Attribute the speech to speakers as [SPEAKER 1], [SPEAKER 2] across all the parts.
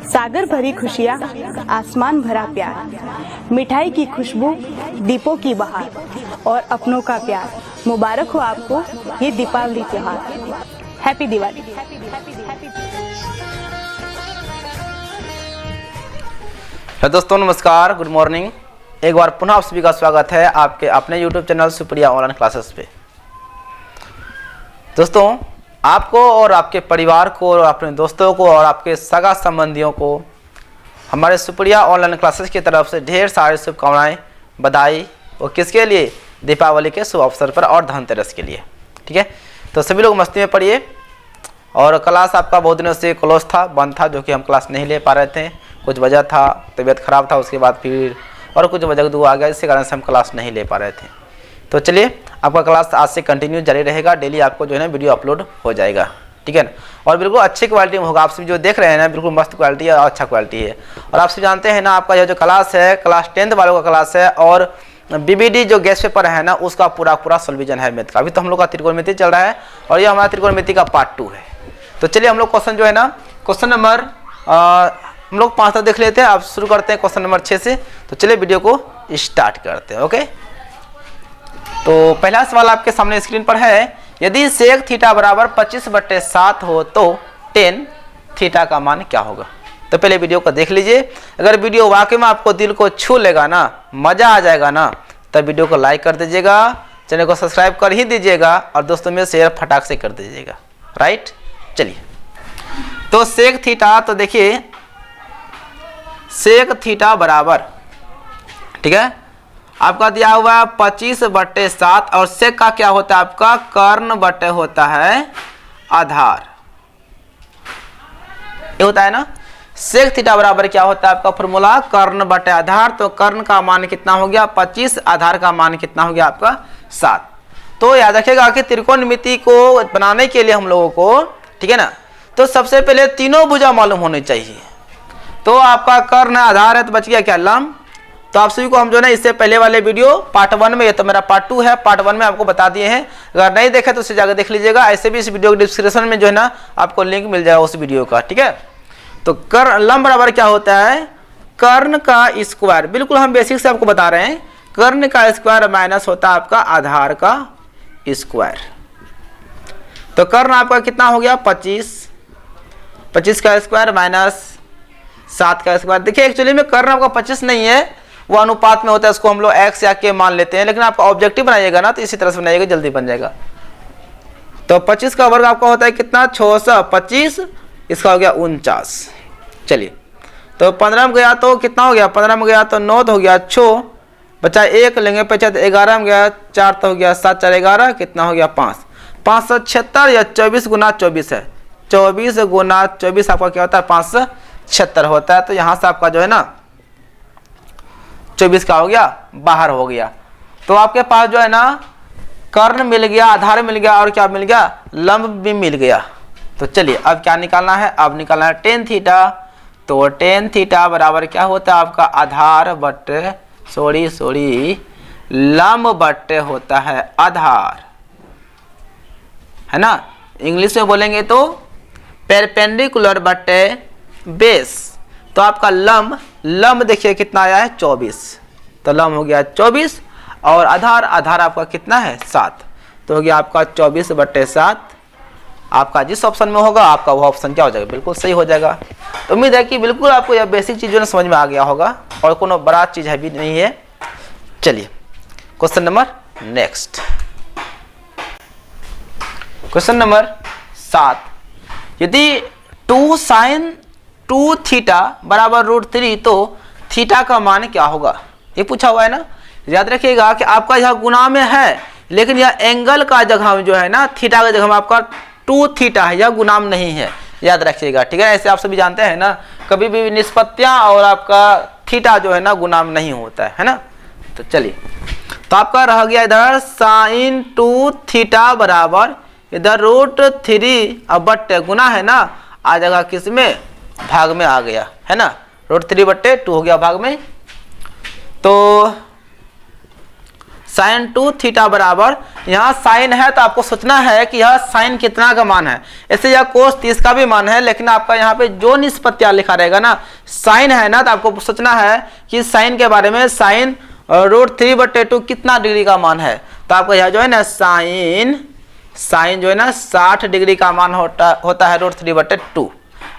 [SPEAKER 1] सागर भरी खुशियाँ, आसमान भरा प्यार, मिठाई की खुशबू, दीपों की बहार और अपनों का प्यार। मुबारक हो आपको ये दीपावली त्योहार। हैप्पी दिवाली।
[SPEAKER 2] हेलो दोस्तों, नमस्कार, गुड मॉर्निंग। एक बार पुनः आप सभी का स्वागत है आपके अपने YouTube channel Supriya online classes पे। दोस्तों, आपको और आपके परिवार को और अपने दोस्तों को और आपके सगा संबंधियों को हमारे सुप्रिया ऑनलाइन क्लासेस की तरफ से ढेर सारी शुभकामनाएं, बधाई। और किसके लिए? दीपावली के शुभ अवसर पर और धनतेरस के लिए। ठीक है, तो सभी लोग मस्ती में पढ़िए। और क्लास आपका बहुत दिनों से क्लोज था, बंद था, जो कि हम क्लास नहीं ले पा रहे थे। कुछ वजह था, तबीयत खराब था, उसके बाद फिर और कुछ वजह दुआ आ गया, इसी कारण से हम क्लास नहीं ले पा रहे थे। तो चलिए, आपका क्लास आज से कंटिन्यू जारी रहेगा। डेली आपको जो है ना वीडियो अपलोड हो जाएगा। ठीक है ना, और बिल्कुल अच्छी क्वालिटी में होगा। आप सभी जो देख रहे हैं ना, बिल्कुल मस्त क्वालिटी है और अच्छा क्वालिटी है। और आप सभी जानते हैं ना, आपका यह जो क्लास है, क्लास 10th वालों का क्लास है। और बीबीडी जो गेस्ट पेपर है ना, उसका पूरा सोल्यूशन है मैथ का। अभी तो हम लोग का त्रिकोणमिति चल रहा है और ये हमारा त्रिकोणमिति का पार्ट 2 है। तो चलिए, हम लोग क्वेश्चन जो है ना, क्वेश्चन नंबर हम लोग 5 तक देख लेते हैं। आप शुरू करते हैं क्वेश्चन नंबर 6 से। तो चलिए वीडियो को स्टार्ट करते हैं। ओके, तो पहला सवाल आपके सामने स्क्रीन पर है। यदि सेक थीटा बराबर 25/7 हो तो टेन थीटा का मान क्या होगा? तो पहले वीडियो को देख लीजिए। अगर वीडियो वाकई में आपको दिल को छू लेगा ना, मजा आ जाएगा ना, तब वीडियो को लाइक कर दीजिएगा, चैनल को सब्सक्राइब कर ही दीजिएगा और दोस्तों में शेयर फटाक से कर दीजिएगा। राइट, चलिए। तो सेक थीटा, तो देखिए सेक थीटा बराबर, ठीक है, आपका दिया हुआ है 25/7 और सेक का क्या होता है? आपका कर्ण बटे होता है आधार। ये होता है ना, सेक थीटा बराबर क्या होता है? आपका फॉर्मूला कर्ण बटे आधार। तो कर्ण का मान कितना हो गया? 25, आधार का मान कितना हो गया? आपका 7। तो याद रखिएगा कि त्रिकोणमिति को बनाने के लिए हम लोगों को, ठीक है ना, तो सबसे पहले तीनों भुजा मालूम होनी चाहिए। तो आपका कर्ण आधार है, तो बच गया क्या? लंब। तो आप सभी को हम जो है इससे पहले वाले वीडियो पार्ट 1 में, ये तो मेरा पार्ट 2 है, पार्ट 1 में आपको बता दिए हैं। अगर नहीं देखे तो उसे जाकर देख लीजिएगा। ऐसे भी इस वीडियो के डिस्क्रिप्शन में जो है ना आपको लिंक मिल जाएगा उस वीडियो का। ठीक है, तो कर्ण लंब बराबर क्या होता है? कर्ण का स्क्वायर। बिल्कुल हम बेसिक से आपको बता रहे हैं। कर्ण का स्क्वायर माइनस होता है आपका आधार का स्क्वायर। तो कर्ण आपका कितना हो गया? 25 का स्क्वायर माइनस 7 का स्क्वायर। देखिए, एक्चुअली में कर्ण आपका 25 नहीं है, वो अनुपात में होता है, उसको हम लोग x या k मान लेते हैं। लेकिन आपका ऑब्जेक्टिव बनाइएगा ना, तो इसी तरह से बनाइएगा, जल्दी बन जाएगा। तो 25 का वर्ग आपका होता है कितना? 625, इसका हो गया 49। चलिए, तो 15 में गया तो कितना हो गया? 15 में गया तो 9 हो गया, 6 बचा 1 लेंगे, 11 में गया 4 तो हो गया 7, 4 11, कितना हो गया? 5। 576 या 24 गुना 24 है। 24 गुना 24 आपका क्या होता है? 576 होता है। तो यहाँ से आपका जो है ना 24 का हो गया, बाहर हो गया। तो आपके पास जो है ना कर्ण मिल गया, आधार मिल गया और क्या मिल गया? लंब भी मिल गया। तो चलिए, अब क्या निकालना है? अब निकालना है टेन थीटा। तो टेन थीटा बराबर क्या होता है? आपका आधार बटे लंब बटे होता है आधार, है ना। इंग्लिश में बोलेंगे तो परपेंडिकुलर बटे बेस। तो आपका लंब देखिए कितना आया है? 24। तो लंब हो गया 24 और आधार आपका कितना है? 7। तो हो गया आपका 24/7। आपका जिस ऑप्शन में होगा आपका वो ऑप्शन क्या हो जाएगा? बिल्कुल सही हो जाएगा। तो उम्मीद है कि बिल्कुल आपको यह बेसिक चीज़ जो है समझ में आ गया होगा और कोनो बड़ा चीज़ है भी नहीं है। चलिए, question number next, question number 7। यदि 2 sin 2 थीटा बराबर √3 तो थीटा का मान क्या होगा? ये पूछा हुआ है ना। याद रखिएगा कि आपका यह गुना में है, लेकिन यह एंगल का जगह में जो है ना, थीटा का जगह में आपका 2 थीटा है, यह गुणाम नहीं है। याद रखिएगा, ठीक है। ऐसे आप सभी जानते हैं ना, कभी भी निष्पत्तियां और आपका थीटा जो है ना गुणाम नहीं होता है ना। तो चलिए, तो आपका रह गया इधर sin 2 थीटा बराबर इधर √3 अब बट्टे गुना है ना, आ जाएगा किस में? भाग में आ गया, है ना। √3/2 हो गया भाग में। तो साइन 2 थीटा बराबर, यहाँ साइन है तो आपको सोचना है कि यह साइन कितना का मान है। ऐसे यह कोस 30 का भी मान है, लेकिन आपका यहाँ पे जो निष्पत्तियां लिखा रहेगा ना, साइन है ना, तो आपको सोचना है कि साइन के बारे में, साइन √3/2 कितना डिग्री का मान है। तो आपको यह जो है ना साइन जो है ना 60 डिग्री का मान होता है √3/2।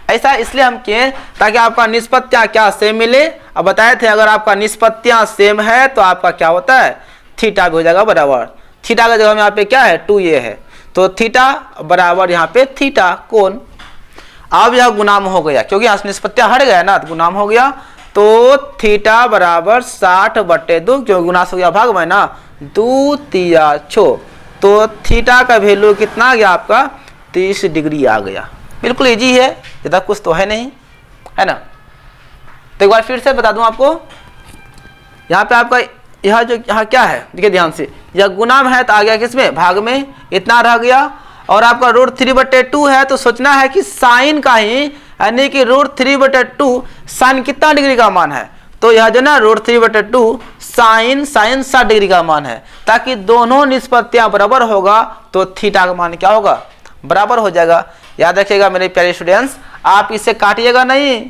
[SPEAKER 2] ऐसा इसलिए हम किए ताकि आपका निष्पत्तियां क्या सेम मिले। अब बताए थे अगर आपका निष्पत्तियां सेम है तो आपका क्या होता है, थीटा भी हो जाएगा बराबर। थीटा का जगह में यहाँ पे क्या है 2a है, तो थीटा बराबर यहाँ पे थीटा कोण। अब यह गुणाम हो गया क्योंकि यहाँ से निष्पत्तियां हट गया ना, तो गुणाम हो गया। तो थीटा बराबर 60/2, क्योंकि गुना से हो गया भाग में ना, 2 तिया 6, तो थीटा का वैल्यू कितना आ गया आपका 30 डिग्री आ गया। बिल्कुल इजी है, ज़्यादा कुछ तो है नहीं, है ना। तो एक बार फिर से बता दूं आपको, यहाँ पे आपका यह जो यहाँ क्या है देखिए ध्यान से, यह गुणाम है तो आ गया किसमें, भाग में, इतना रह गया। और आपका √3/2 है तो सोचना है कि साइन का ही, यानी कि √3/2 साइन कितना डिग्री का मान है, तो यह जो ना √3/2 साइन 60 डिग्री का मान है। ताकि दोनों निष्पत्तियां बराबर होगा तो थीटा का मान क्या होगा, बराबर हो जाएगा। याद रखिएगा मेरे प्यारे स्टूडेंट्स, आप इसे काटिएगा नहीं,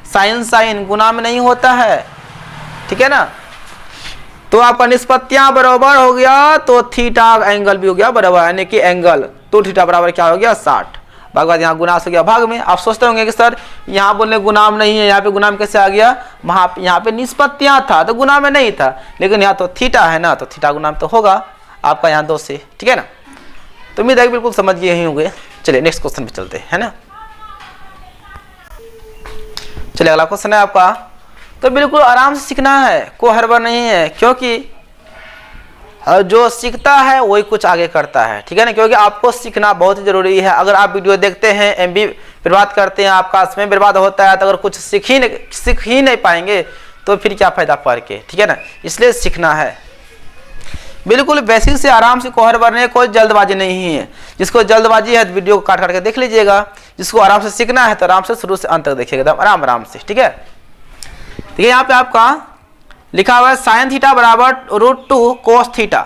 [SPEAKER 2] साइन गुना में नहीं होता है, ठीक है ना। तो आपका निष्पत्तियां बराबर हो गया तो थीटा एंगल भी हो गया बराबर, यानी कि एंगल, तो थीटा बराबर क्या हो गया 60। बाद यहाँ गुनास हो गया भाग में। आप सोचते होंगे कि सर यहाँ बोलने गुनाम नहीं है, यहाँ पे गुनाम कैसे आ गया, वहाँ यहाँ पे निष्पत्तियां था तो गुनाम में नहीं था, लेकिन यहाँ तो थीटा है ना, तो थीटा गुनाम तो होगा आपका यहाँ 2 से, ठीक है ना। तो उम्मीद है बिल्कुल समझ गए ही होंगे। चलिए नेक्स्ट क्वेश्चन पे चलते हैं, है ना। चलिए अगला क्वेश्चन है आपका, तो बिल्कुल आराम से सीखना है, कोई हड़बड़ नहीं है, क्योंकि जो सीखता है वही कुछ आगे करता है, ठीक है ना। क्योंकि आपको सीखना बहुत ही जरूरी है। अगर आप वीडियो देखते हैं MB बर्बाद करते हैं, आपका समय बर्बाद होता है, तो अगर कुछ सीख ही नहीं पाएंगे तो फिर क्या फायदा पढ़ के, ठीक है ना। इसलिए सीखना है, बिल्कुल बेसिक से आराम से, कोई हड़बड़ नहीं, कोई जल्दबाजी नहीं है। जिसको जल्दबाजी है तो वीडियो को काट काट के देख लीजिएगा, जिसको आराम से सीखना है तो आराम से शुरू से अंत तक देखिएगा, एकदम आराम से, ठीक है। देखिए यहाँ पे आपका लिखा हुआ है साइन थीटा बराबर √2 कोस थीटा,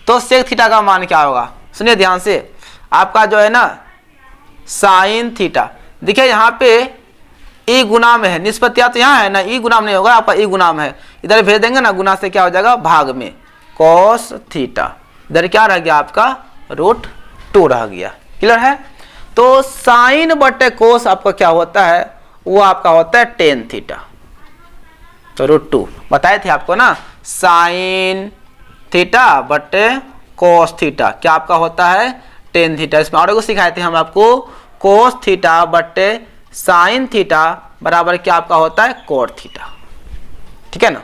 [SPEAKER 2] तो सेक थीटा का मान क्या होगा। सुनिए ध्यान से, आपका जो है ना साइन थीटा, देखिए यहाँ पे ई गुणाम है, निष्पत्तियां तो यहाँ है ना, ई गुणाम नहीं होगा, आपका ई गुणाम है, इधर भेज देंगे ना, गुना से क्या हो जाएगा भाग में, कोस थीटा, इधर क्या रह गया आपका √2 रह गया। क्लियर है। तो साइन बटे कोस आपका क्या होता है, वो आपका होता है टेन थीटा, तो √2 बताए थे आपको ना, साइन थीटा बटे कोस थीटा क्या आपका होता है टेन थीटा। इसमें और सिखाए थे हम आपको, कोस थीटा बटे साइन थीटा बराबर क्या आपका होता है कोट थीटा, ठीक है ना।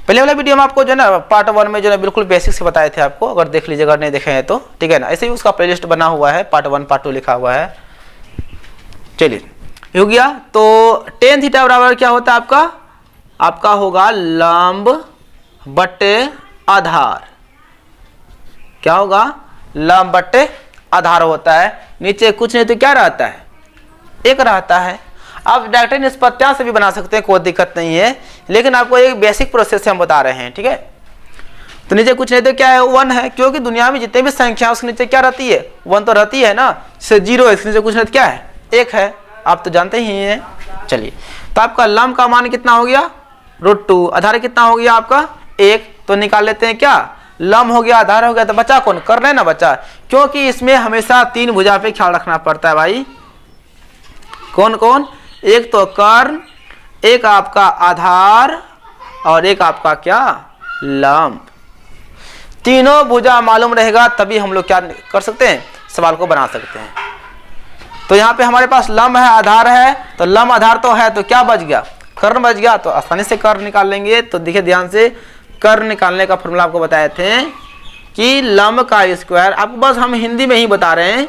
[SPEAKER 2] पहले वाला वीडियो में आपको जो है ना पार्ट 1 में जो है बिल्कुल बेसिक से बताए थे आपको, अगर देख लीजिएगा, नहीं देखे हैं तो, ठीक है ना। ऐसे ही उसका प्लेलिस्ट बना हुआ है, पार्ट 1 पार्ट 2 लिखा हुआ है। चलिए हो गया। तो टेन थीटा बराबर क्या होता है आपका होगा लंब बटे आधार, क्या होगा लंब बटे आधार होता है। नीचे कुछ नहीं तो क्या रहता है, एक रहता है। आप डायरेक्ट निष्पत्तियां से भी बना सकते हैं, कोई दिक्कत नहीं है, लेकिन आपको एक बेसिक प्रोसेस से हम बता रहे हैं, ठीक है। तो नीचे कुछ नहीं तो क्या है 1 है, क्योंकि दुनिया में जितने भी संख्या उसके नीचे क्या रहती है 1 तो रहती है ना, जैसे 0 है, इसके नीचे कुछ नहीं तो क्या है 1 है, आप तो जानते ही हैं। चलिए तो आपका लंब का मान कितना हो गया √2, आधार कितना हो गया आपका 1, तो निकाल लेते हैं क्या, लंब हो गया आधार हो गया, तो बचा कौन, कर्ण है ना बचा, क्योंकि इसमें हमेशा 3 भुजा पे ख्याल रखना पड़ता है भाई। कौन कौन, एक तो कर्ण, एक आपका आधार और एक आपका क्या लंब। तीनों भुजा मालूम रहेगा तभी हम लोग क्या कर सकते हैं, सवाल को बना सकते हैं। तो यहाँ पे हमारे पास लंब है आधार है, तो लंब आधार तो है, तो क्या बच गया कर्ण बच गया, तो आसानी से कर्ण निकाल लेंगे। तो देखिए ध्यान से, कर्ण निकालने का फॉर्मूला आपको बताए थे कि लंब का स्क्वायर, आपको बस हम हिंदी में ही बता रहे हैं,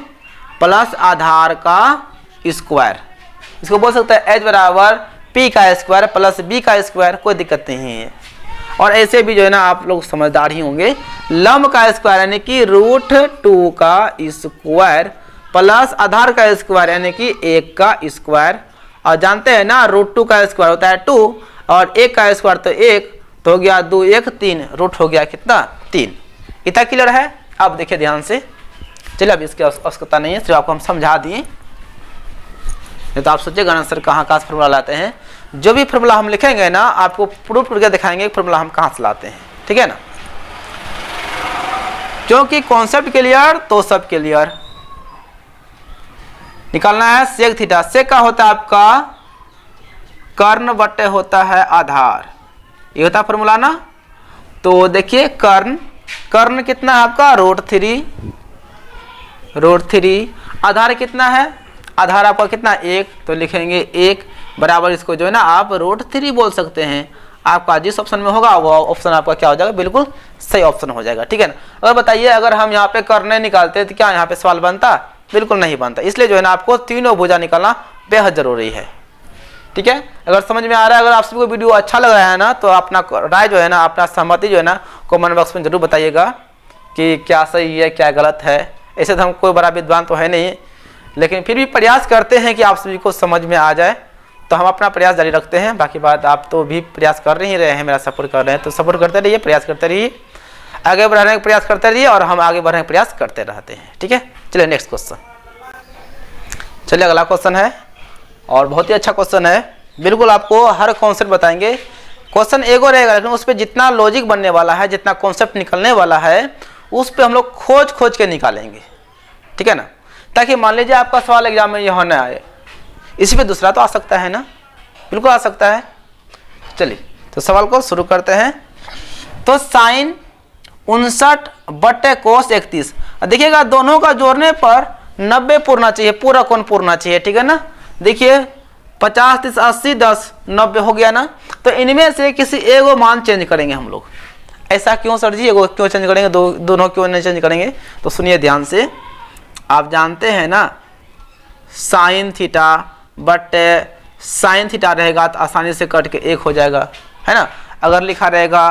[SPEAKER 2] प्लस आधार का स्क्वायर, इसको बोल सकते हैं h बराबर p का स्क्वायर प्लस b का स्क्वायर, कोई दिक्कत नहीं है। और ऐसे भी जो है ना आप लोग समझदार ही होंगे, लंब का स्क्वायर यानी कि √2 का स्क्वायर प्लस आधार का स्क्वायर यानी कि 1 का स्क्वायर, और जानते हैं ना √2 का स्क्वायर होता है 2 और 1 का स्क्वायर तो 1, तो हो गया 2 1 3, रूट हो गया कितना 3। इतना क्लियर है? अब देखिए ध्यान से, चलिए अब इसकी आवश्यकता नहीं है, सिर्फ आपको हम समझा दिए। नहीं तो आप सोचिएगा ना सर कहाँ से फॉर्मूला लाते हैं। जो भी फॉर्मूला हम लिखेंगे ना आपको प्रूफ करके दिखाएंगे फॉर्मूला हम कहाँ से लाते हैं, ठीक है ना। क्योंकि कॉन्सेप्ट क्लियर तो सब क्लियर। निकालना है सेक थीटा। सेक का होता है आपका कर्ण बटे होता है आधार, ये होता है फॉर्मूला ना। तो देखिए कर्ण कितना है आपका √3, आधार कितना है, आधार आपका कितना 1, तो लिखेंगे 1 बराबर इसको जो है ना आप √3 बोल सकते हैं। आपका जिस ऑप्शन में होगा वो ऑप्शन आपका क्या हो जाएगा, बिल्कुल सही ऑप्शन हो जाएगा, ठीक है ना। अगर बताइए अगर हम यहाँ पे कर्ण निकालते तो क्या यहाँ पे सवाल बनता? बिल्कुल नहीं बनता। इसलिए जो है ना आपको तीनों भुजा निकालना बेहद जरूरी है, ठीक है। अगर समझ में आ रहा है, अगर आप सभी को वीडियो अच्छा लग रहा है ना तो अपना राय जो है ना, अपना सहमति जो है ना कमेंट बॉक्स में जरूर बताइएगा कि क्या सही है क्या गलत है। ऐसे तो हम कोई बड़ा विद्वान तो है नहीं, लेकिन फिर भी प्रयास करते हैं कि आप सभी को समझ में आ जाए, तो हम अपना प्रयास जारी रखते हैं। बाकी बात आप तो भी प्रयास कर ही रहे हैं, मेरा सपोर्ट कर रहे हैं, तो सपोर्ट करते रहिए, प्रयास करते रहिए, आगे बढ़ने का प्रयास करते रहिए और हम आगे बढ़ने का प्रयास करते रहते हैं, ठीक है। चलिए नेक्स्ट क्वेश्चन, चलिए अगला क्वेश्चन है और बहुत ही अच्छा क्वेश्चन है। बिल्कुल आपको हर कॉन्सेप्ट बताएंगे। क्वेश्चन एगो रहेगा लेकिन उस पर जितना लॉजिक बनने वाला है, जितना कॉन्सेप्ट निकलने वाला है, उस पर हम लोग खोज के निकालेंगे, ठीक है ना। ताकि मान लीजिए आपका सवाल एग्जाम में यह न आए, इसी पे दूसरा तो आ सकता है ना, बिल्कुल आ सकता है। चलिए तो सवाल को शुरू करते हैं। तो sin 59 बटे cos 31, देखिएगा दोनों का जोड़ने पर 90 पूर्णा चाहिए, पूरा कोण पूर्णा चाहिए, ठीक है ना। देखिए 50 30 80 10 90 हो गया ना। तो इनमें से किसी एगो मान चेंज करेंगे हम लोग। ऐसा क्यों सर जी, एगो क्यों चेंज करेंगे, दोनों क्यों नहीं चेंज करेंगे? तो सुनिए ध्यान से। आप जानते हैं ना साइन थीटा बटे साइन थीटा रहेगा तो आसानी से कट के 1 हो जाएगा, है ना। अगर लिखा रहेगा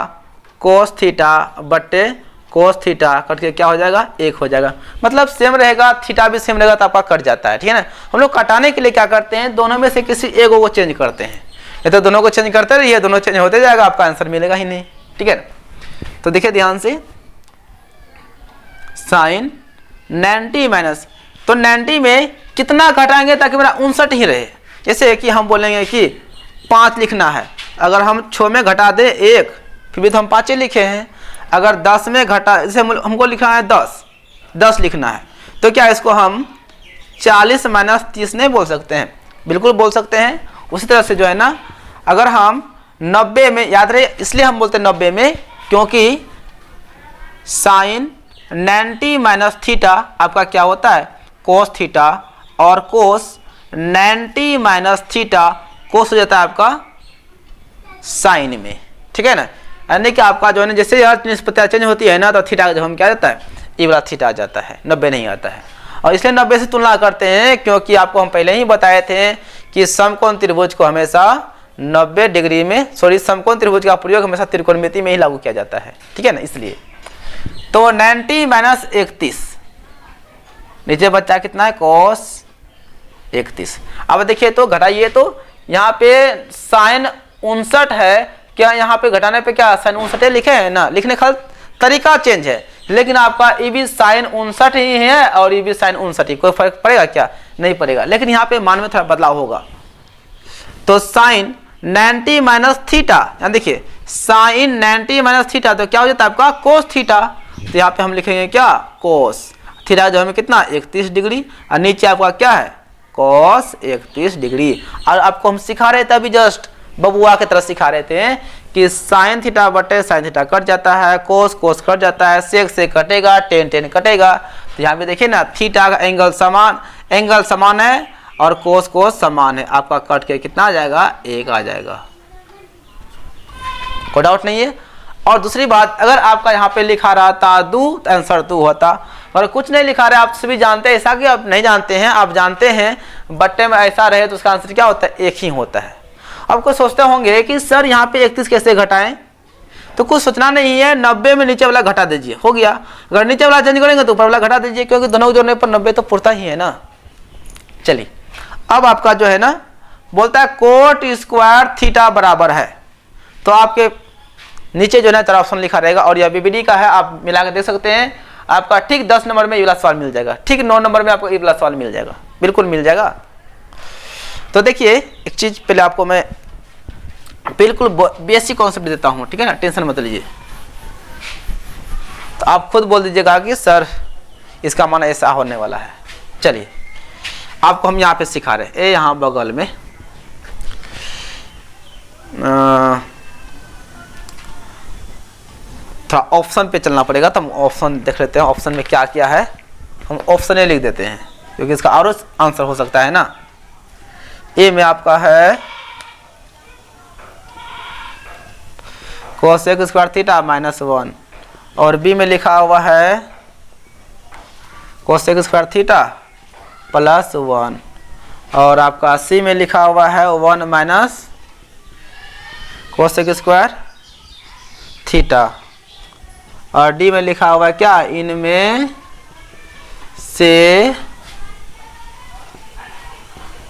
[SPEAKER 2] कोस थीटा बटे कोस थीटा कट के क्या हो जाएगा 1 हो जाएगा। मतलब सेम रहेगा, थीटा भी सेम रहेगा तो आपका कट जाता है, ठीक है ना। हम लोग कटाने के लिए क्या करते हैं, दोनों में से किसी एक को चेंज करते हैं। ये तो दोनों को चेंज करते रहिए, दोनों चेंज होते जाएगा, आपका आंसर मिलेगा ही नहीं, ठीक है ना। तो देखिए ध्यान से, साइन 90 माइनस, तो 90 में कितना घटाएंगे ताकि मेरा 59 ही रहे। जैसे कि हम बोलेंगे कि 5 लिखना है, अगर हम 6 में घटा दे 1, फिर भी तो हम 5 लिखे हैं। अगर 10 में घटा, जैसे हमको लिखना है 10 लिखना है, तो क्या इसको हम 40 माइनस 30 नहीं बोल सकते हैं? बिल्कुल बोल सकते हैं। उसी तरह से जो है ना, अगर हम 90 में, याद रहे इसलिए हम बोलते हैं 90 में क्योंकि साइन 90 माइनस थीटा आपका क्या होता है कोस थीटा, और कोस 90 माइनस थीटा कोस हो जाता है आपका साइन में, ठीक है ना। यानी कि आपका जो है ना, जैसे यार निष्पत्तियाँ चेंज होती है ना, तो थीटा जो हम क्या जाता है, ये वाला थीटा आ जाता है, 90 नहीं आता है। और इसलिए 90 से तुलना करते हैं क्योंकि आपको हम पहले ही बताए थे कि समकोण त्रिभुज को हमेशा 90 डिग्री में, समकोण त्रिभुज का प्रयोग हमेशा त्रिकोणमिति में ही लागू किया जाता है, ठीक है ना। इसलिए तो 90 माइनस 31, नीचे बच्चा कितना है cos 31। अब देखिए तो घटाइए, तो यहाँ पे साइन 59 है, क्या यहाँ पे घटाने पे क्या साइन 59 लिखे हैं ना, लिखने का तरीका चेंज है, लेकिन आपका ये भी साइन 59 ही है और ये भी साइन 59 ही, कोई फर्क पड़ेगा क्या? नहीं पड़ेगा, लेकिन यहाँ पे मान में थोड़ा बदलाव होगा। तो साइन 90 माइनस थीटा, यहाँ देखिए साइन 90 माइनस थीटा, तो क्या हो जाता है आपका कोस थीटा। तो यहाँ पे हम लिखेंगे क्या कोस थीटा जो हमें कितना 31 डिग्री, और नीचे आपका क्या है कॉस 31 डिग्री। और आपको हम सिखा रहे थे अभी जस्ट बबुआ की तरह सिखा रहे थे कि साइन थीटा बटे साइन थीटा कट जाता है, कोस कोस कट जाता है, सेक से कटेगा, टेन टेन कटेगा। तो यहाँ पे देखिए ना थीटा का एंगल समान है और कोस कोस समान है, आपका कट के कितना आ जाएगा 1 आ जाएगा, कोई डाउट नहीं है। और दूसरी बात, अगर आपका यहाँ पे लिखा रहा था 2 तो आंसर 2 होता, और कुछ नहीं लिखा रहा, आप सभी जानते हैं, ऐसा कि आप नहीं जानते हैं, आप जानते हैं बट्टे में ऐसा रहे तो उसका आंसर क्या होता है 1 ही होता है। आपको सोचते होंगे कि सर यहाँ पे 31 कैसे घटाएं, तो कुछ सोचना नहीं है, 90 में नीचे वाला घटा दीजिए, हो गया। अगर नीचे वाला चेंज करेंगे तो ऊपर वाला घटा दीजिए, क्योंकि दोनों जोड़ने पर 90 तो पुरता ही है ना। चलिए अब आपका जो है ना बोलता है कोट स्क्वायर थीटा बराबर है, तो आपके नीचे जो है चार ऑप्शन लिखा रहेगा और यह बीबीडी का है, आप मिला के देख सकते हैं। आपका ठीक 10 नंबर में ये वाला सवाल मिल जाएगा, ठीक 9 नंबर में आपको ये वाला सवाल मिल जाएगा, बिल्कुल मिल जाएगा। तो देखिए एक चीज पहले आपको मैं बिल्कुल बेसिक कॉन्सेप्ट देता हूँ, ठीक है ना, टेंशन मत लीजिए। तो आप खुद बोल दीजिएगा कि सर इसका माना ऐसा होने वाला है। चलिए आपको हम यहाँ पे सिखा रहे हैं, यहाँ बगल में थोड़ा ऑप्शन पे चलना पड़ेगा, तो हम ऑप्शन देख लेते हैं। ऑप्शन में क्या क्या है, हम ऑप्शन ए लिख देते हैं क्योंकि इसका और आंसर हो सकता है ना। ए में आपका है कोसेक स्क्वायर थीटा -1 और बी में लिखा हुआ है कोसेक स्क्वायर थीटा +1 और आपका सी में लिखा हुआ है 1 माइनस कोसेक स्क्वायर थीटा और डी में लिखा हुआ है क्या, इनमें से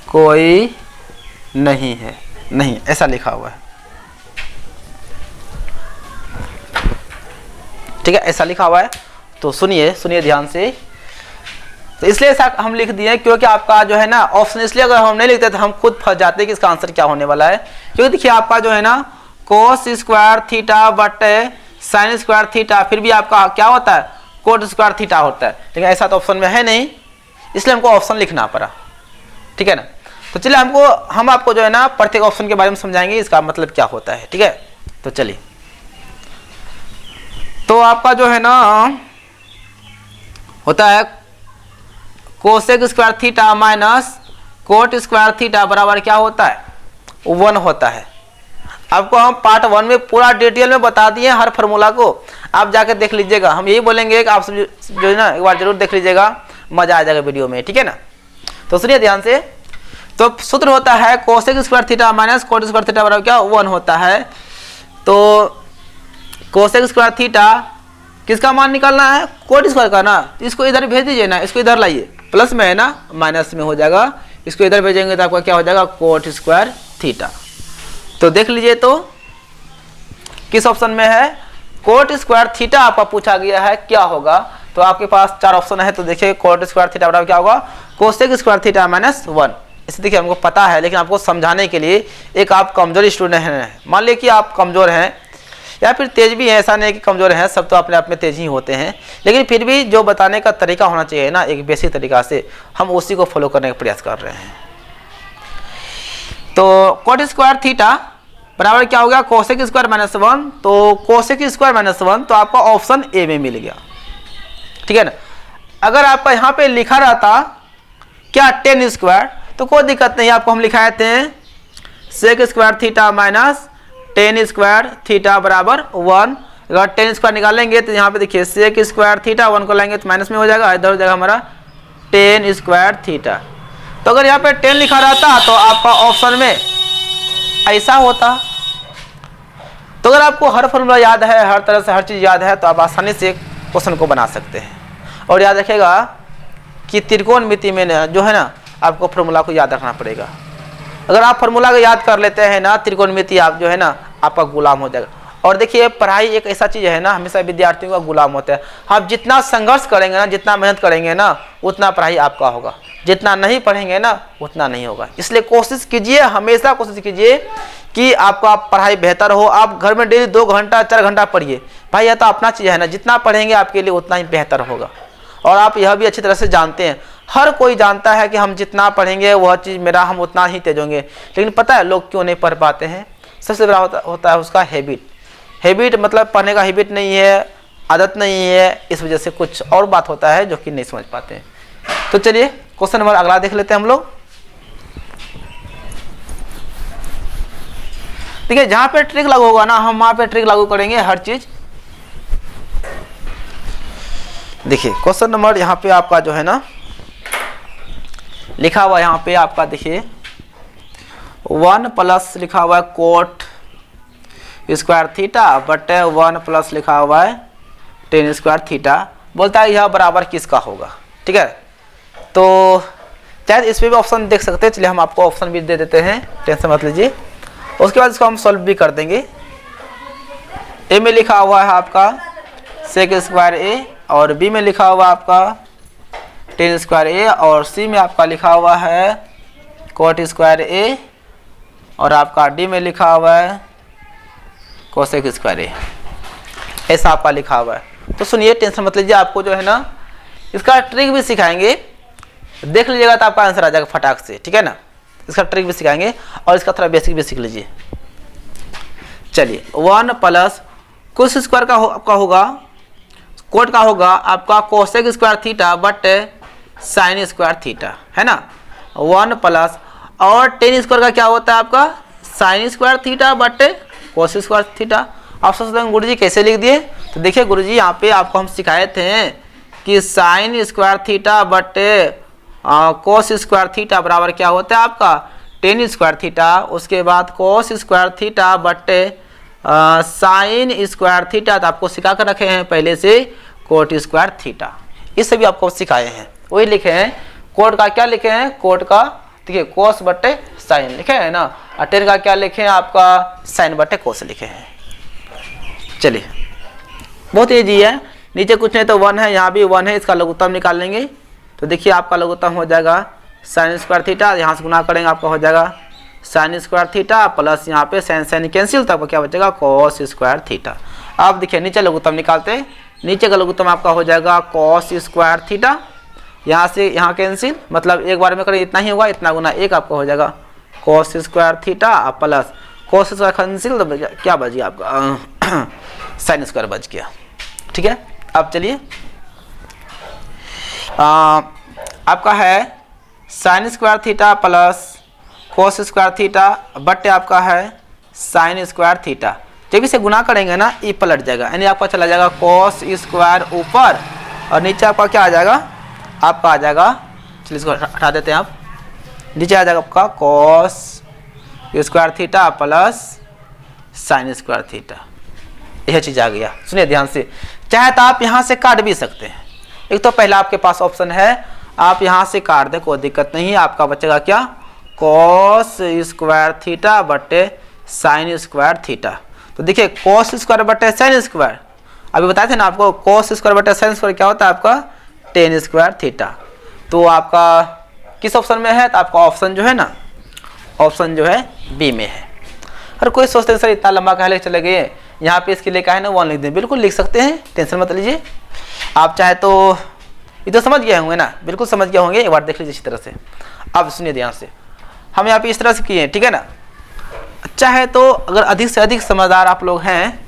[SPEAKER 2] कोई नहीं है, नहीं ऐसा लिखा हुआ है, ठीक है, ऐसा लिखा हुआ है। तो सुनिए सुनिए ध्यान से। तो इसलिए ऐसा हम लिख दिए क्योंकि आपका जो है ना ऑप्शन, इसलिए अगर हम नहीं लिखते तो हम खुद फंस जाते कि इसका आंसर क्या होने वाला है। क्योंकि देखिए आपका जो है ना कोस स्क्वायर थीटा बटे साइन स्क्वायर थीटा, फिर भी आपका क्या होता है कोट स्क्वायर थीटा होता है, लेकिन ऐसा तो ऑप्शन में है नहीं, इसलिए हमको ऑप्शन लिखना पड़ा, ठीक है ना। तो चलिए हम आपको जो है ना प्रत्येक ऑप्शन के बारे में समझाएंगे, इसका मतलब क्या होता है, ठीक है। तो चलिए, तो आपका जो है ना होता है cosec square theta minus cot square theta बराबर क्या होता है 1 होता है। आपको हम पार्ट 1 में पूरा डिटेल में बता दिए हर फार्मूला को, आप जाकर देख लीजिएगा। हम यही बोलेंगे कि आप सब जो है ना एक बार जरूर देख लीजिएगा, मजा आ जाएगा वीडियो में, ठीक है ना। तो सुनिए ध्यान से। तो सूत्र होता है cosec square theta minus cot square theta बराबर क्या 1 होता है। तो कोसेक स्क्वायर थीटा किसका मान निकालना है, कोट स्क्वायर का ना, इसको इधर भेज दीजिए ना, इसको इधर लाइए, प्लस में है ना माइनस में हो जाएगा, इसको इधर भेजेंगे तो आपका क्या हो जाएगा कोट स्क्वायर थीटा। तो देख लीजिए तो किस ऑप्शन में है कोट स्क्वायर थीटा आपका पूछा गया है, क्या होगा। तो आपके पास 4 ऑप्शन है, तो देखिए कोट स्क्वायर थीटा बराबर क्या होगा कोसेक स्क्वायर थीटा -1। इसे देखिए हमको पता है, लेकिन आपको समझाने के लिए, एक आप कमजोर स्टूडेंट हैं, मान लीजिए कि आप कमजोर हैं या फिर तेज भी है, ऐसा नहीं कि कमजोर हैं, सब तो अपने आप में तेज ही होते हैं, लेकिन फिर भी जो बताने का तरीका होना चाहिए ना एक बेसिक तरीका से, हम उसी को फॉलो करने का प्रयास कर रहे हैं। तो कोट स्क्वायर थीटा बराबर क्या हो गया कोसेक स्क्वायर -1, तो कोसेक स्क्वायर -1 तो आपका ऑप्शन ए में मिल गया, ठीक है ना। अगर आपका यहाँ पे लिखा रहता क्या टेन स्क्वायर तो कोई दिक्कत नहीं, आपको हम लिखाए थे sec square theta minus tan square theta बराबर 1। अगर टेन स्क्वायर निकालेंगे तो यहाँ पे देखिए सेक स्क्वायर थीटा 1 को लाएंगे तो माइनस में हो जाएगा, इधर हो जाएगा हमारा टेन स्क्वायर थीटा। तो अगर यहाँ पे 10 लिखा रहता तो आपका ऑप्शन में ऐसा होता। तो अगर आपको हर फॉर्मूला याद है, हर तरह से हर चीज़ याद है, तो आप आसानी से क्वेश्चन को बना सकते हैं। और याद रखिएगा कि त्रिकोणमिति में जो है ना आपको फॉर्मूला को याद रखना पड़ेगा। अगर आप फॉर्मूला को याद कर लेते हैं ना त्रिकोणमिति, आप जो है ना आपका गुलाम हो जाएगा। और देखिए पढ़ाई एक ऐसा चीज़ है ना, हमेशा विद्यार्थियों का गुलाम होता है। आप जितना संघर्ष करेंगे ना, जितना मेहनत करेंगे ना, उतना पढ़ाई आपका होगा, जितना नहीं पढ़ेंगे ना उतना नहीं होगा। इसलिए कोशिश कीजिए, हमेशा कोशिश कीजिए कि आपका पढ़ाई बेहतर हो। आप घर में डेली 2 घंटा 4 घंटा पढ़िए भाई, यह तो अपना चीज़ है ना, जितना पढ़ेंगे आपके लिए उतना ही बेहतर होगा। और आप यह भी अच्छी तरह से जानते हैं, हर कोई जानता है कि हम जितना पढ़ेंगे वह चीज़ मेरा हम उतना ही तेज होंगे। लेकिन पता है लोग क्यों नहीं पढ़ पाते हैं? सबसे बड़ा होता है उसका हैबिट मतलब पढ़ने का हैबिट नहीं है, आदत नहीं है, इस वजह से कुछ और बात होता है जो कि नहीं समझ पाते हैं। तो चलिए क्वेश्चन नंबर अगला देख लेते हैं हम लोग। ठीक है, जहाँ पे ट्रिक लागू होगा ना हम वहाँ पे ट्रिक लागू करेंगे हर चीज। देखिए क्वेश्चन नंबर यहाँ पे आपका जो है ना लिखा हुआ, यहाँ पे आपका देखिए 1 प्लस लिखा हुआ है कोट स्क्वायर थीटा बटे 1 प्लस लिखा हुआ है टेन स्क्वायर थीटा। बोलता है यह बराबर किसका होगा। ठीक है, तो चाहे इस पे भी ऑप्शन देख सकते हैं। चलिए हम आपको ऑप्शन भी दे देते हैं, टेंशन मत लीजिए। उसके बाद इसको हम सॉल्व भी कर देंगे। ए में लिखा हुआ है आपका सेक स्क्वायर ए, और बी में लिखा हुआ आपका टेन स्क्वायर ए, और सी में आपका लिखा हुआ है कोट स्क्वायर ए, और आपका डी में लिखा हुआ है कोसेक स्क्वायर ए। ऐसा आपका लिखा हुआ है। तो सुनिए, टेंशन मत लीजिए, आपको जो है ना इसका ट्रिक भी सिखाएंगे, देख लीजिएगा तो आपका आंसर आ जाएगा फटाक से, ठीक है ना। इसका ट्रिक भी सिखाएंगे और इसका थोड़ा बेसिक भी सीख लीजिए। चलिए, 1 प्लस कोस स्क्वायर का आपका होगा, कोट का होगा आपका cosec square theta but sine square theta, है ना। 1 प्लस और टेन स्क्वायर का क्या होता है आपका sine square theta but cos square theta. आप सोच सकते हैं गुरुजी कैसे लिख दिए, तो देखिए गुरुजी यहाँ पे आपको हम सिखाए थे कि sine square theta but cos square theta बराबर क्या होता है आपका टेन स्क्वायर थीटा, उसके बाद cos square theta but sine square theta, तो आपको सिखा कर रखे हैं पहले से कोट स्क्वायर थीटा। ये सभी आपको सिखाए हैं, वही लिखे हैं। कोट का क्या लिखे हैं, कोट का देखिए कोस बटे साइन लिखे हैं ना, और टेन का क्या लिखे हैं आपका साइन बटे कोस लिखे हैं। चलिए, बहुत ईजी है, नीचे कुछ नहीं तो 1 है, यहाँ भी 1 है, इसका लघुत्तम निकाल लेंगे। तो देखिए आपका लघुत्तम हो जाएगा साइन स्क्वायर थीटा, यहाँ से गुना करेंगे आपका हो जाएगा साइन स्क्वायर थीटा प्लस यहाँ पे साइन साइन कैंसिल, तो आपका क्या बचेगा कोस स्क्वायर थीटा। अब देखिए नीचे लघुत्तम निकालते हैं, नीचे का लघुत्तम आपका हो जाएगा कोस स्क्वायर थीटा, यहाँ से यहाँ कैंसिल, मतलब एक बार में करें इतना ही होगा, इतना गुना एक आपका हो जाएगा cos square theta plus cos square cancel, तो क्या बच गया आपका साइन स्क्वायर बच गया, ठीक है। अब चलिए आपका है sine square theta plus cos square theta बटे आपका है साइन स्क्वायर थीटा। जब इसे गुना करेंगे ना ये पलट जाएगा, यानी आपका चला जाएगा कोस स्क्वायर ऊपर और नीचे आपका क्या आ जाएगा, आपका आ जाएगा, चलिए इसको हटा देते हैं, आप नीचे आ जाएगा आपका cos square theta plus sine square theta, यह चीज़ आ गया। सुनिए ध्यान से, चाहे तो आप यहाँ से काट भी सकते हैं, एक तो पहला आपके पास ऑप्शन है आप यहाँ से काट दें, कोई दिक्कत नहीं है, आपका बचेगा क्या कोस स्क्वायर थीटा बटे साइन स्क्वायर थीटा। तो देखिए कोस स्क्वायर बटे साइन स्क्वायर, अभी बताए थे ना आपको कोस स्क्वायर बटे साइन स्क्वायर क्या होता है आपका टेन स्क्वायर थीटा। तो आपका किस ऑप्शन में है, तो आपका ऑप्शन जो है ना, ऑप्शन जो है बी में है। और कोई सोचते हैं सर इतना लंबा कहा लेके चले गए, यहाँ पे इसके लिए क्या है ना 1 लिख दें, बिल्कुल लिख सकते हैं, टेंशन मत लीजिए। आप चाहे तो ये तो समझ गए होंगे ना, बिल्कुल समझ गए होंगे, एक बार देख लीजिए इसी तरह से। अब सुनिए ध्यान से, हम यहाँ पे इस तरह से किए हैं, ठीक है ना। अच्छा है तो अगर अधिक से अधिक समझदार आप लोग हैं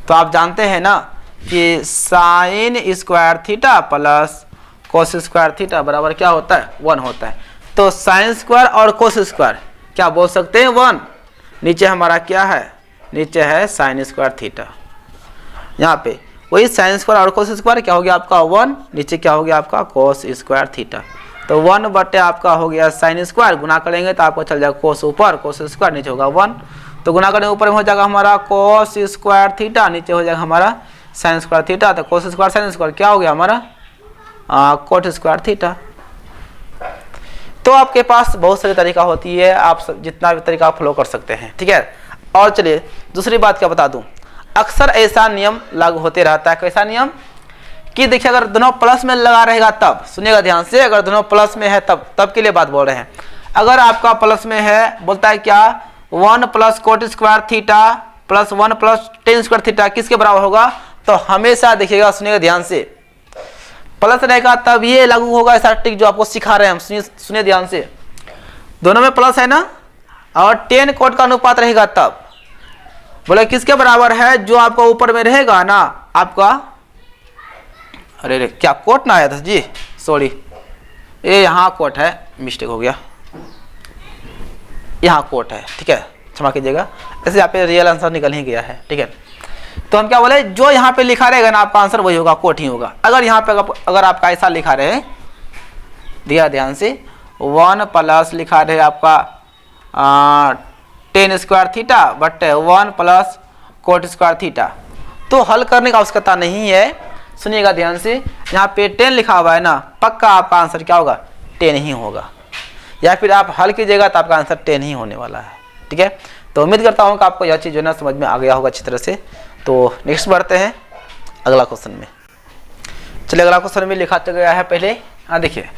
[SPEAKER 2] तो आप जानते हैं ना कि sine square theta plus cos square theta बराबर क्या होता है 1 होता है। तो साइन स्क्वायर और कोस स्क्वायर क्या बोल सकते हैं 1, नीचे हमारा क्या है, नीचे है साइन स्क्वायर थीटा, यहाँ पे वही साइन स्क्वायर और कोस स्क्वायर क्या हो गया आपका 1, नीचे क्या हो गया आपका कोस स्क्वायर थीटा। तो 1 बटे आपका हो गया साइन स्क्वायर, गुना करेंगे तो आपको चल जाएगा कोस ऊपर, कोस स्क्वायर नीचे होगा 1, तो गुना करेंगे ऊपर में हो जाएगा हमारा कोस स्क्वायर थीटा, नीचे हो जाएगा हमारा साइन स्क्वायर थीटा। तो कोस स्क्वायर साइन स्क्वायर क्या हो गया हमारा कोट स्क्वायर थीटा। तो आपके पास बहुत सारी तरीका होती है, आप जितना भी तरीका फॉलो कर सकते हैं, ठीक है। और चलिए दूसरी बात क्या बता दूं, अक्सर ऐसा नियम लागू होते रहता है, कैसा नियम कि देखिए अगर दोनों प्लस में लगा रहेगा तब, सुनिएगा ध्यान से, अगर दोनों प्लस में है तब के लिए बात बोल रहे हैं। अगर आपका प्लस में है, बोलता है क्या 1 plus coat square theta plus 1 plus ten square theta किसके बराबर होगा, तो हमेशा देखिएगा, सुनिएगा ध्यान से, प्लस रहेगा तब ये लागू होगा ऐसा ट्रिक जो आपको सिखा रहे हैं हम। सुनिए ध्यान से, दोनों में प्लस है ना, और 10 कोट का अनुपात रहेगा तब, बोले किसके बराबर है, जो आपका ऊपर में रहेगा ना आपका, अरे क्या कोट ना आया था जी, सॉरी, ये यहाँ कोट है, मिस्टेक हो गया, यहाँ कोट है, ठीक है, क्षमा कीजिएगा, ऐसे यहाँ पे रियल आंसर निकल ही गया है, ठीक है। तो हम क्या बोले, जो यहाँ पे लिखा रहेगा ना आपका आंसर वही होगा, कोट ही होगा। अगर यहाँ पे अगर आपका ऐसा लिखा रहे, दिया ध्यान से, 1 प्लस लिखा रहे आपका 10 square theta but 1 plus coat square theta, तो हल करने का आवश्यकता नहीं है। सुनिएगा ध्यान से, यहाँ पे 10 लिखा हुआ है ना, पक्का आपका आंसर क्या होगा 10 ही होगा, या फिर आप हल कीजिएगा तो आपका आंसर 10 ही होने वाला है, ठीक है। तो उम्मीद करता हूँ कि आपको यह चीज़ जो है ना समझ में आ गया होगा अच्छी तरह से। तो नेक्स्ट बढ़ते हैं अगला क्वेश्चन में। चलिए अगला क्वेश्चन में लिखा गया है पहले, देखिए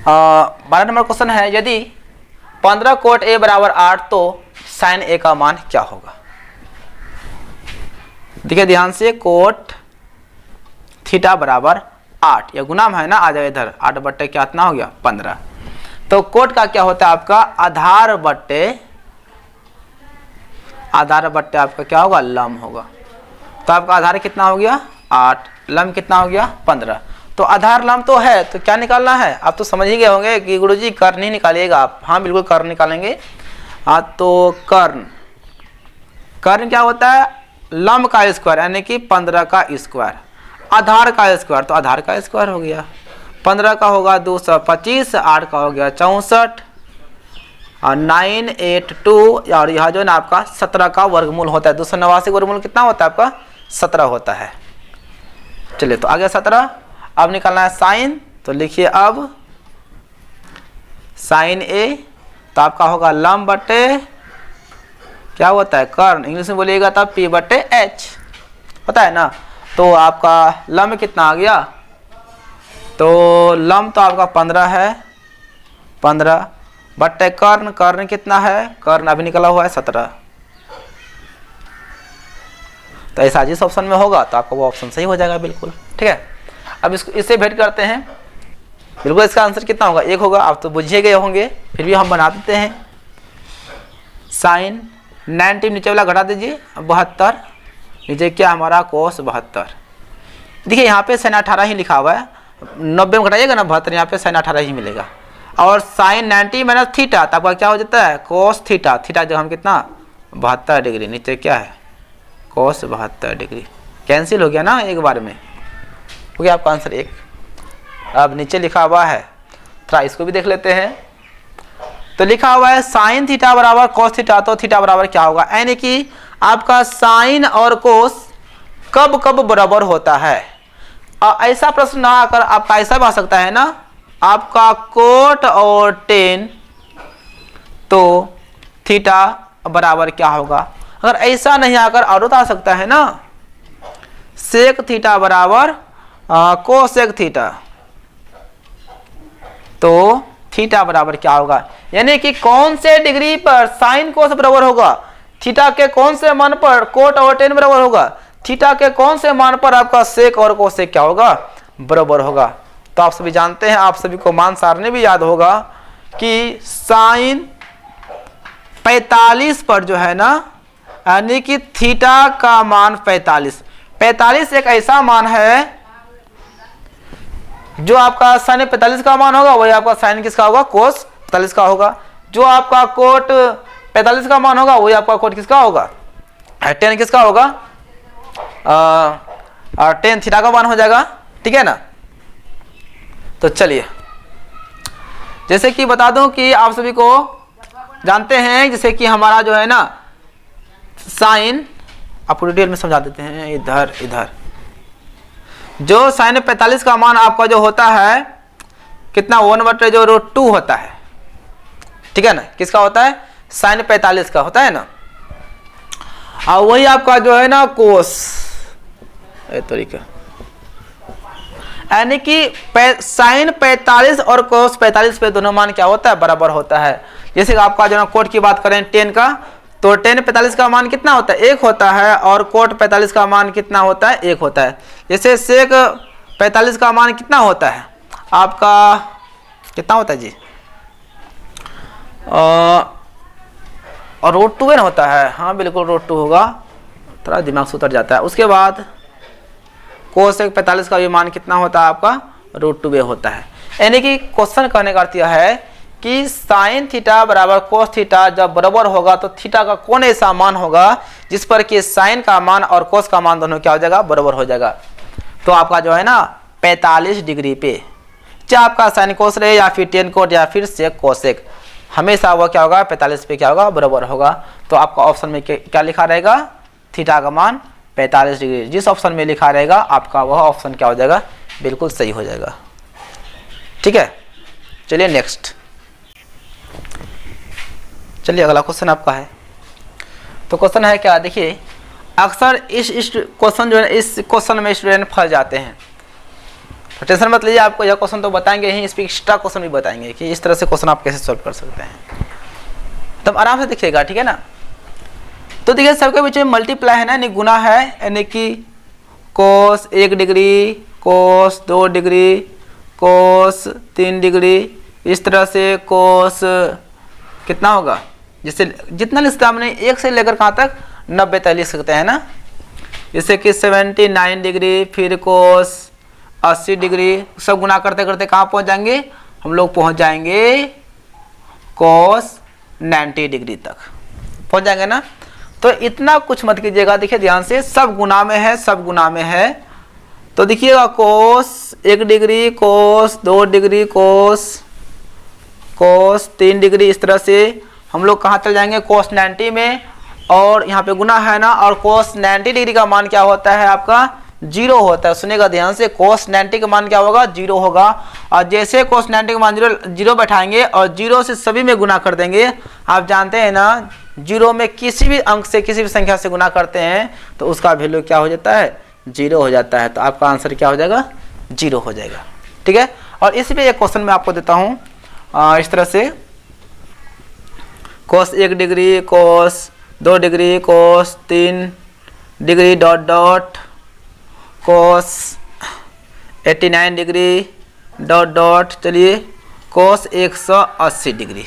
[SPEAKER 2] 12 नंबर क्वेश्चन है, यदि 15 कोट a बराबर 8 तो साइन a का मान क्या होगा। देखिए ध्यान से, कोट थीटा बराबर 8, यह गुना में है ना, आ जाए इधर 8 बट्टे क्या इतना हो गया 15। तो कोट का क्या होता है आपका आधार बट्टे आपका क्या होगा लम होगा। तो आपका आधार कितना हो गया 8, लम कितना हो गया 15। तो आधार लम तो है, तो क्या निकालना है, आप तो समझ ही गए होंगे कि गुरुजी कर्ण नहीं निकालिएगा आप। हाँ बिल्कुल कर्ण निकालेंगे। तो कर्ण क्या होता है लम का स्क्वायर यानी कि 15 का स्क्वायर, आधार का स्क्वायर तो आधार का स्क्वायर हो गया। 15 का होगा 225, 8 का हो गया 64 और 982 और यह जो है ना आपका 17 का वर्गमूल होता है। 289 वर्गमूल कितना होता है आपका 17 होता है। चलिए तो आगे 17, अब निकालना है साइन। तो लिखिए अब साइन ए, तो आपका होगा लम बट्टे क्या होता है कर्ण, इंग्लिश में बोलिएगा तब P बट्टे H होता है ना। तो आपका लम कितना आ गया, तो लम तो आपका 15 है, 15 बट्टे कर्ण कितना है, कर्ण अभी निकला हुआ है 17। तो ऐसा जिस ऑप्शन में होगा तो आपका वो ऑप्शन सही हो जाएगा बिल्कुल। ठीक है, अब इससे भेंट करते हैं। बिल्कुल इसका आंसर कितना होगा 1 होगा। आप तो बुझे गए होंगे, फिर भी हम बना देते हैं। साइन 90 नीचे वाला घटा दीजिए 72, नीचे क्या हमारा कोस 72। देखिए यहाँ पे साइन 18 ही लिखा हुआ है, 90 में घटाइएगा ना 72, यहाँ पे साइन 18 ही मिलेगा। और साइन 90 माइनस थीटा तो आपका क्या हो जाता है कोस थीटा, थीटा जो हम कितना 72 डिग्री, नीचे क्या है कोस 72 डिग्री, कैंसिल हो गया ना एक बार में, हो गया आपका आंसर 1। अब नीचे लिखा हुआ है, थोड़ा इसको भी देख लेते हैं। तो लिखा हुआ है साइन थीटा बराबर कोस थीटा, तो थीटा बराबर क्या होगा, यानी कि आपका साइन और कोस कब कब बराबर होता है। ऐसा प्रश्न ना आकर आपका ऐसा भी आ सकता है ना, आपका कोट और टेन तो थीटा बराबर क्या होगा। अगर ऐसा नहीं आकर और आ सकता है ना सेक थीटा बराबर कोसेक थीटा, तो थीटा बराबर क्या होगा, यानी कि कौन से डिग्री पर साइन कोस बराबर होगा, थीटा के कौन से मान पर कोट और टेन बराबर होगा, थीटा के कौन से मान पर आपका सेक और कोसेक क्या होगा बराबर होगा। तो आप सभी जानते हैं, आप सभी को मान सारणी भी याद होगा कि साइन 45 पर जो है ना, यानी कि थीटा का मान 45 एक ऐसा मान है जो आपका साइन 45 का मान होगा, वही आपका साइन किसका होगा कोस 45 का होगा। जो आपका कोट 45 का मान होगा, वही आपका कोट किसका होगा टेन किसका होगा, और टेन थीटा का मान हो जाएगा। ठीक है ना। तो चलिए जैसे कि बता दूं कि आप सभी को जानते हैं, जैसे कि हमारा जो है ना साइन, आपको डिटेल में समझा देते हैं। इधर जो साइन 45 का मान आपका जो होता है कितना 1/√2 होता है। ठीक है ना, किसका होता है साइन 45 का होता है ना, और वही आपका जो है ना कोस तरीका, यानी कि साइन 45 और कोस 45 पे दोनों मान क्या होता है बराबर होता है। जैसे आपका जो ना कोट की बात करें टेन का, तो टेन 45 का मान कितना होता है 1 होता है, और कोट 45 का मान कितना होता है 1 होता है। जैसे सेक 45 का मान कितना होता है आपका, कितना होता है जी, और √2 ना होता है। हाँ बिल्कुल √2 होगा, थोड़ा दिमाग से उतर जाता है। उसके बाद कोसेक 45 का भी मान कितना होता है आपका √2 होता है। यानी कि क्वेश्चन कहने का अर्थ यह है कि साइन थीटा बराबर कोस थीटा जब बराबर होगा तो थीटा का कौन ऐसा मान होगा जिस पर कि साइन का मान और कोस का मान दोनों क्या हो जाएगा बराबर हो जाएगा। तो आपका जो है ना 45 डिग्री पे, चाहे आपका साइन कोस रहे या फिर टेन कोट या फिर सेक कोसेक, हमेशा वो क्या होगा 45 पे क्या होगा बराबर होगा। तो आपका ऑप्शन में क्या लिखा रहेगा, थीटा का मान 45 डिग्री। जिस ऑप्शन में लिखा रहेगा आपका वह ऑप्शन क्या हो जाएगा बिल्कुल सही हो जाएगा। ठीक है, चलिए नेक्स्ट, चलिए अगला क्वेश्चन आपका है तो क्वेश्चन है क्या, देखिए अक्सर इस क्वेश्चन जो है इस क्वेश्चन में स्टूडेंट फंस जाते हैं। तो टेंशन मत लीजिए, आपको यह क्वेश्चन तो बताएंगे ही, इस पर एक्स्ट्रा क्वेश्चन भी बताएंगे कि इस तरह से क्वेश्चन आप कैसे सॉल्व कर सकते हैं। तब आराम से देखिएगा, ठीक है ना। तो देखिए सबके बीच में मल्टीप्लाई है ना, यानी गुना है, यानी कि कोस 1 डिग्री, कोस 2 डिग्री, कोस 3 डिग्री, इस तरह से कोस कितना होगा, जैसे जितना लिखता हमने 1 से लेकर कहाँ तक 90 तक लिख सकते हैं ना। जैसे कि 79 डिग्री, फिर कोस 80 डिग्री, सब गुना करते करते कहाँ पहुँच जाएंगे हम लोग, पहुँच जाएंगे कोस 90 डिग्री तक पहुँच जाएंगे ना। तो इतना कुछ मत कीजिएगा, देखिए ध्यान से, सब गुना में है, सब गुना में है। तो देखिएगा कोस 1 डिग्री, कोस 2 डिग्री, कोस 3 डिग्री, इस तरह से हम लोग कहाँ चल जाएंगे कोस 90 में, और यहाँ पे गुना है ना, और कोस 90 डिग्री का मान क्या होता है आपका 0 होता है। सुनेगा ध्यान से, कोस 90 का मान क्या होगा 0 होगा, और जैसे कोस 90 का मान 0 बैठाएंगे और 0 से सभी में गुना कर देंगे। आप जानते हैं ना 0 में किसी भी अंक से किसी भी संख्या से गुना करते हैं तो उसका वैल्यू क्या हो जाता है 0 हो जाता है। तो आपका आंसर क्या हो जाएगा 0 हो जाएगा, ठीक है। और इसी पे एक क्वेश्चन मैं आपको देता हूँ इस तरह से, कोस 1 डिग्री, कोस 2 डिग्री, कोस 3 डिग्री डॉट डॉट, कोस 89 डिग्री डॉट डॉट, चलिए कोस 180 डिग्री।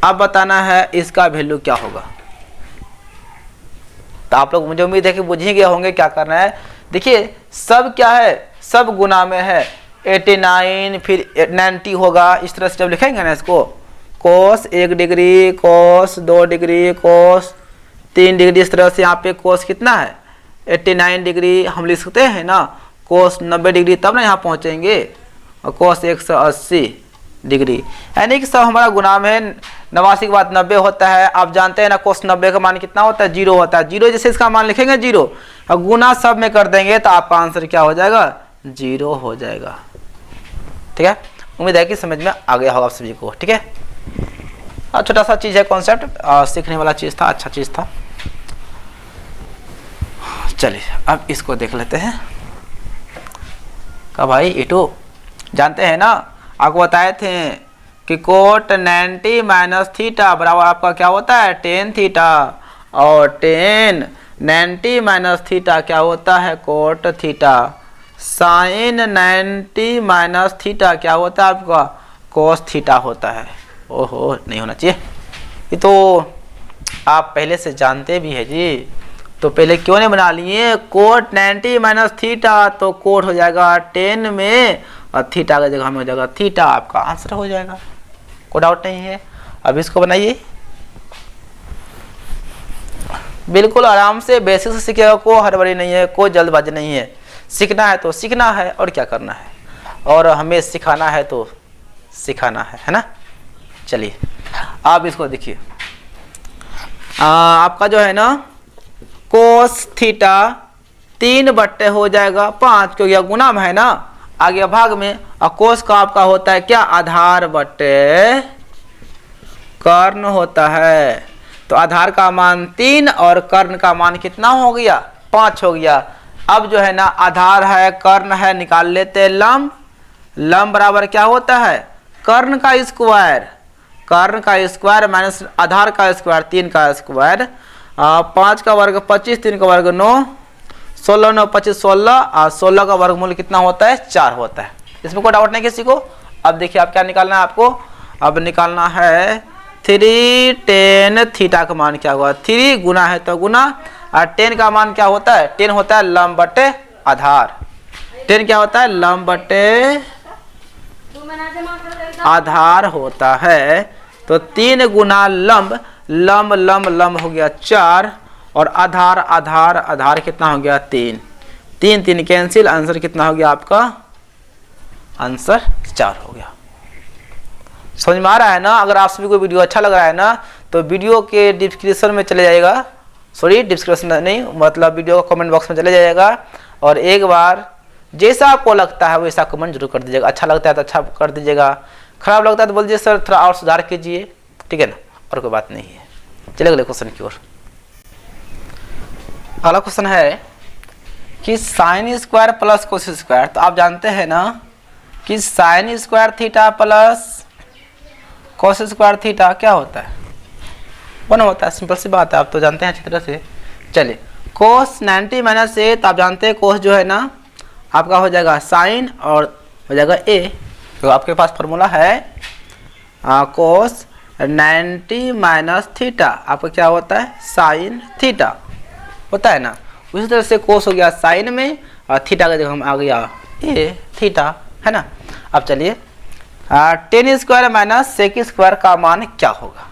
[SPEAKER 2] अब बताना है इसका वैल्यू क्या होगा। तो आप लोग, मुझे उम्मीद है कि बुझ ही गए होंगे क्या करना है। देखिए सब क्या है, सब गुना में है, 89 फिर 90 होगा, इस तरह से जब लिखेंगे ना इसको, कोस 1 डिग्री, कोस 2 डिग्री, कोस 3 डिग्री, इस तरह से यहाँ पे कोस कितना है 89 डिग्री हम लिख सकते हैं ना, कोस 90 डिग्री, तब ना यहाँ पहुँचेंगे, और कोस 180 डिग्री, यानी कि सब हमारा गुना में 89 के बाद 90 होता है। आप जानते हैं ना कोस 90 का मान कितना होता है 0 होता है। 0 जैसे इसका मान लिखेंगे 0 और गुना सब में कर देंगे तो आपका आंसर क्या हो जाएगा 0 हो जाएगा, ठीक है। उम्मीद है कि समझ में आ गया होगा आप सभी को, ठीक है। और छोटा सा चीज़ है, कॉन्सेप्ट सीखने वाला चीज़ था, अच्छा चीज़ था। चलिए अब इसको देख लेते हैं। का भाई इटू जानते हैं ना, आपको बताए थे कि कोट 90 माइनस थीटा बराबर आपका क्या होता है टेन थीटा, और टेन 90 माइनस थीटा क्या होता है cot theta, sine 90 minus theta क्या होता है आपका कोस थीटा होता है। ओहो, नहीं होना चाहिए, ये तो आप पहले से जानते भी है जी, तो पहले क्यों नहीं बना लिए। कोट 90 माइनस थीटा तो कोट हो जाएगा 10 में, और थीटा की जगह में हो जाएगा थीटा, आपका आंसर हो जाएगा, कोई डाउट नहीं है। अब इसको बनाइए बिल्कुल आराम से, बेसिक से सीखेगा, कोई हड़बड़ी नहीं है, कोई जल्दबाजी नहीं है। सीखना है तो सीखना है, और क्या करना है, और हमें सिखाना है तो सिखाना है ना। चलिए आप इसको देखिए, आपका जो है ना कोस थीटा 3/5 हो जाएगा 5, क्योंकि गुना में है ना, आगे भाग में, और कोस का आपका होता है क्या आधार बटे कर्ण होता है। तो आधार का मान 3 और कर्ण का मान कितना हो गया 5 हो गया। अब जो है ना आधार है कर्ण है, निकाल लेते हैं लंब। लंब बराबर क्या होता है कर्ण का स्क्वायर, कर्ण का स्क्वायर माइनस आधार का स्क्वायर 3 का स्क्वायर, 5 का वर्ग 25, 3 का वर्ग 9, 16 9 25 16, और 16 का वर्गमूल कितना होता है 4 होता है। इसमें कोई डाउट नहीं किसी को। अब देखिए आप क्या निकालना है आपको, अब निकालना है 3 10 थीटा का मान क्या होगा, 3 गुना है तो गुना, और 10 का मान क्या होता है 10 होता है लंब बटे आधार, 10 क्या होता है लंब बटे आधार होता है। तो 3 गुना लंब, लंब लंब लंब हो गया 4, और आधार आधार आधार कितना हो गया 3, 3 3 कैंसिल, आंसर कितना हो गया आपका आंसर 4 हो गया। समझ में आ रहा है ना। अगर आप सभी को वीडियो अच्छा लग रहा है ना तो वीडियो के डिस्क्रिप्शन में चले जाएगा, सॉरी डिस्क्रिप्शन नहीं मतलब वीडियो का कमेंट बॉक्स में चले जाएगा, और एक बार जैसा आपको लगता है वैसा कमेंट जरूर कर दीजिएगा। अच्छा लगता है तो अच्छा कर दीजिएगा, खराब लगता है तो बोल दीजिए सर थोड़ा और सुधार कीजिए, ठीक है ना, और कोई बात नहीं है। चलिए अगले क्वेश्चन की ओर। अगला क्वेश्चन है कि sine square plus cos square. तो आप जानते हैं ना कि sine square theta plus cos square theta क्या होता है, 1 होता है। सिंपल सी बात है, आप तो जानते हैं अच्छी तरह से। चलिए कोस 90 माइनस ए, तो आप जानते हैं कोस जो है ना आपका हो जाएगा साइन और हो जाएगा ए। तो आपके पास फॉर्मूला है कोस 90 माइनस थीटा आपका क्या होता है, साइन थीटा होता है ना। उसी तरह से कोस हो गया साइन में और थीटा का जगह हम आ गया ए थीटा, है ना। अब चलिए tan square minus sec square का मान क्या होगा,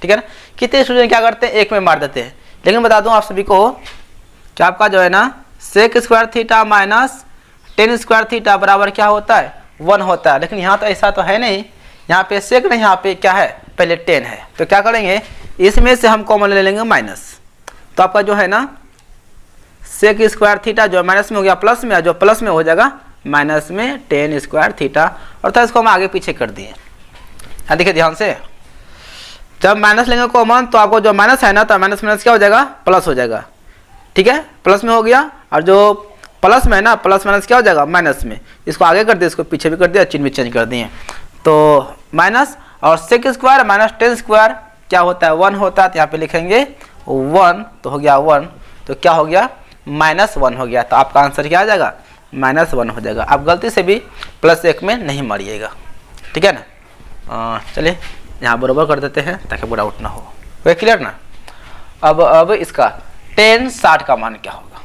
[SPEAKER 2] ठीक है ना। कितने स्टूडेंट क्या करते हैं, एक में मार देते हैं। लेकिन बता दूं आप सभी को कि आपका जो है ना sec square theta minus tan square theta बराबर क्या होता है, 1 होता है। लेकिन यहाँ तो ऐसा तो है नहीं, यहाँ पे सेक नहीं, यहाँ पे क्या है, पहले 10 है। तो क्या करेंगे, इसमें से हम कॉमन ले लेंगे माइनस। तो आपका जो है ना सेक स्क्वायर थीटा जो माइनस में हो गया प्लस में, जो प्लस में हो जाएगा माइनस में टेन स्क्वायर थीटा। और तो इसको हम आगे पीछे कर दिए। हाँ देखिए ध्यान से, जब माइनस लेंगे कॉमन तो आपको जो माइनस है ना, तो माइनस माइनस क्या हो जाएगा, प्लस हो जाएगा, ठीक है। प्लस में हो गया, और जो प्लस में है ना प्लस माइनस क्या हो जाएगा, माइनस में। इसको आगे कर दिया, इसको पीछे भी कर दिया, चिन्ह भी चेंज कर दिए। तो माइनस और sec square minus tan square क्या होता है, 1 होता है। तो यहाँ पे लिखेंगे 1, तो हो गया 1, तो क्या हो गया -1 हो गया। तो आपका आंसर क्या आ जाएगा, -1 हो जाएगा। आप गलती से भी +1 में नहीं मारिएगा, ठीक है ना। चलिए यहाँ बराबर कर देते हैं ताकि बुरा आउट ना हो, वे क्लियर ना। अब इसका tan 60 का मान क्या होगा।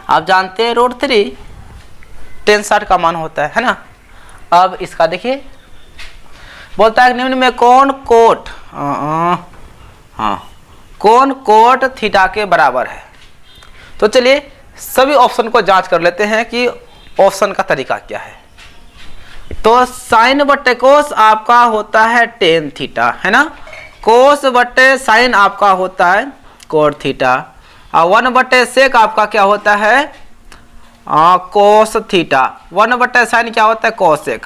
[SPEAKER 2] आप जानते हैं √3 tan 60 का मान होता है ना। अब इसका देखिए बोलता है निम्न में कौन कोट कौन कोट थीटा के बराबर है। तो चलिए सभी ऑप्शन को जांच कर लेते हैं कि ऑप्शन का तरीका क्या है। तो साइन बट्टे कोस आपका होता है टेन थीटा, है ना। कोस बट्टे साइन आपका होता है कोट थीटा, और 1 बट्टे सेक आपका क्या होता है, कोस थीटा। 1 बट्टे साइन क्या होता है, कोसेक।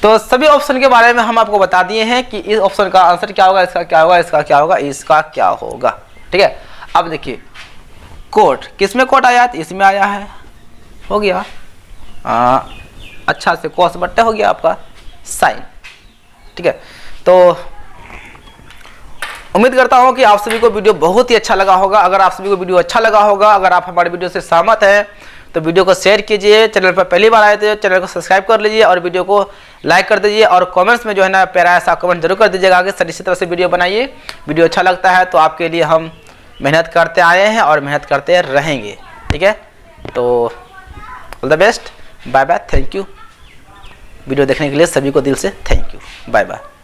[SPEAKER 2] तो सभी ऑप्शन के बारे में हम आपको बता दिए हैं कि इस ऑप्शन का आंसर क्या होगा, इसका क्या होगा, इसका क्या होगा, इसका क्या होगा, ठीक है। अब देखिए कोट किसमें कोट आया, तो इसमें आया है, हो गया अच्छा से कोस बट्टे हो गया आपका साइन, ठीक है। तो उम्मीद करता हूं कि आप सभी को वीडियो बहुत ही अच्छा लगा होगा। अगर आप सभी को वीडियो अच्छा लगा होगा, अगर आप हमारे वीडियो से सहमत हैं तो वीडियो को शेयर कीजिए। चैनल पर पहली बार आए थे चैनल को सब्सक्राइब कर लीजिए और वीडियो को लाइक कर दीजिए। और कमेंट्स में जो है ना प्यारा सा कमेंट जरूर कर दीजिएगा, आगे इसी तरह से वीडियो बनाइए। वीडियो अच्छा लगता है तो आपके लिए हम मेहनत करते आए हैं और मेहनत करते रहेंगे, ठीक है। तो all the best, bye bye, thank you. Video देखने के लिए सभी को दिल से थैंक यू, बाय बाय।